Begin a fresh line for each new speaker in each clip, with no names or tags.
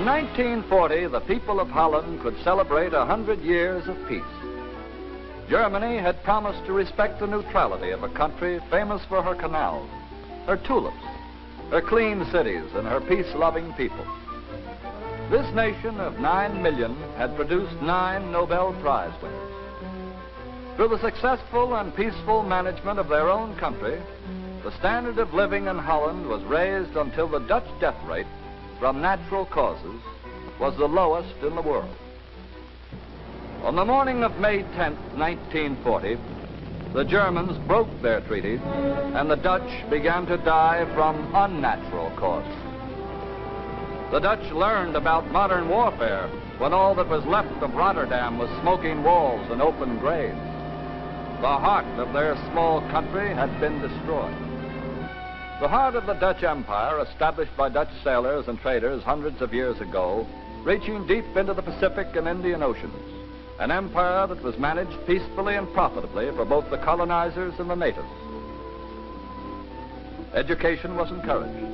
In 1940, the people of Holland could celebrate 100 years of peace. Germany had promised to respect the neutrality of a country famous for her canals, her tulips, her clean cities, and her peace-loving people. This nation of 9 million had produced 9 Nobel Prize winners. Through the successful and peaceful management of their own country, the standard of living in Holland was raised until the Dutch death rate from natural causes was the lowest in the world. On the morning of May 10, 1940, the Germans broke their treaties and the Dutch began to die from unnatural causes. The Dutch learned about modern warfare when all that was left of Rotterdam was smoking walls and open graves. The heart of their small country had been destroyed. The heart of the Dutch Empire, established by Dutch sailors and traders hundreds of years ago, reaching deep into the Pacific and Indian Oceans, an empire that was managed peacefully and profitably for both the colonizers and the natives. Education was encouraged.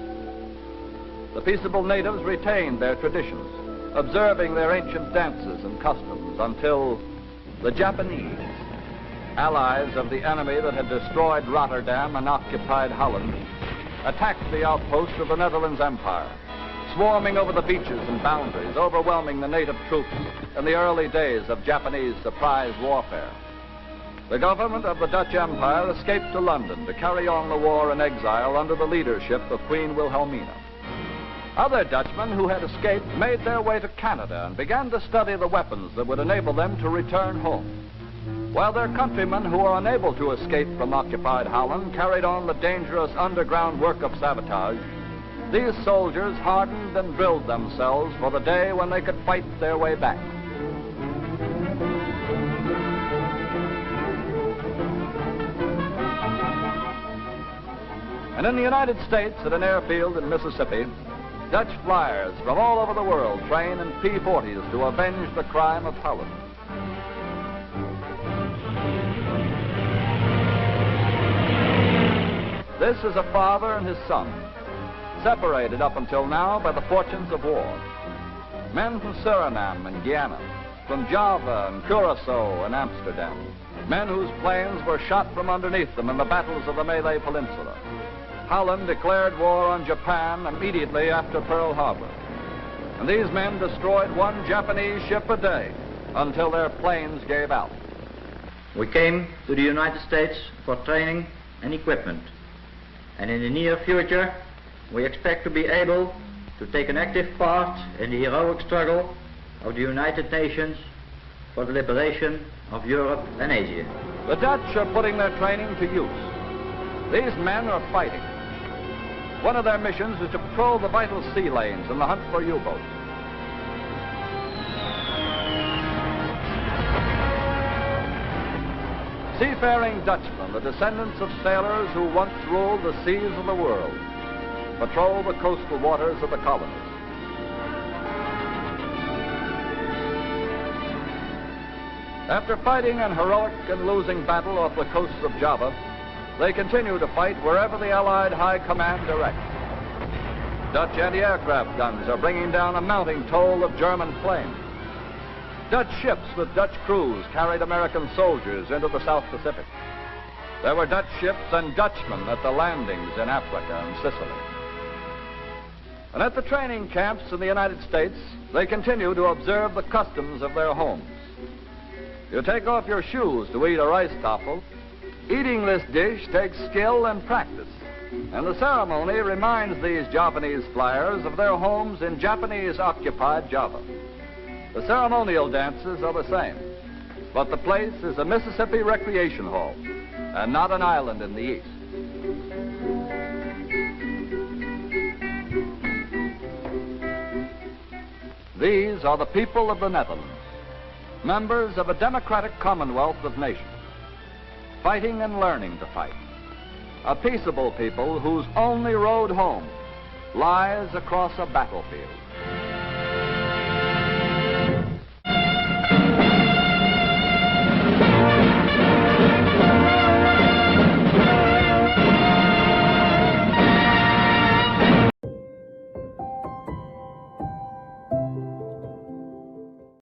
The peaceable natives retained their traditions, observing their ancient dances and customs until the Japanese, allies of the enemy that had destroyed Rotterdam and occupied Holland, attacked the outposts of the Netherlands Empire, swarming over the beaches and boundaries, overwhelming the native troops in the early days of Japanese surprise warfare. The government of the Dutch Empire escaped to London to carry on the war in exile under the leadership of Queen Wilhelmina. Other Dutchmen who had escaped made their way to Canada and began to study the weapons that would enable them to return home, while their countrymen who were unable to escape from occupied Holland carried on the dangerous underground work of sabotage. These soldiers hardened and drilled themselves for the day when they could fight their way back. And in the United States, at an airfield in Mississippi, Dutch flyers from all over the world train in P-40s to avenge the crime of Holland. This is a father and his son, separated up until now by the fortunes of war. Men from Suriname and Guyana, from Java and Curacao and Amsterdam. Men whose planes were shot from underneath them in the battles of the Malay Peninsula. Holland declared war on Japan immediately after Pearl Harbor. And these men destroyed one Japanese ship a day until their planes gave out.
We came to the United States for training and equipment. And in the near future, we expect to be able to take an active part in the heroic struggle of the United Nations for the liberation of Europe and Asia.
The Dutch are putting their training to use. These men are fighting. One of their missions is to patrol the vital sea lanes in the hunt for U-boats. Seafaring Dutchmen, the descendants of sailors who once ruled the seas of the world, patrol the coastal waters of the colonies. After fighting an heroic and losing battle off the coasts of Java, they continue to fight wherever the Allied High Command directs. Dutch anti-aircraft guns are bringing down a mounting toll of German planes. Dutch ships with Dutch crews carried American soldiers into the South Pacific. There were Dutch ships and Dutchmen at the landings in Africa and Sicily. And at the training camps in the United States, they continue to observe the customs of their homes. You take off your shoes to eat a rice taffel. Eating this dish takes skill and practice. And the ceremony reminds these Javanese flyers of their homes in Japanese-occupied Java. The ceremonial dances are the same, but the place is a Mississippi recreation hall and not an island in the east. These are the people of the Netherlands, members of a democratic commonwealth of nations, fighting and learning to fight. A peaceable people whose only road home lies across a battlefield.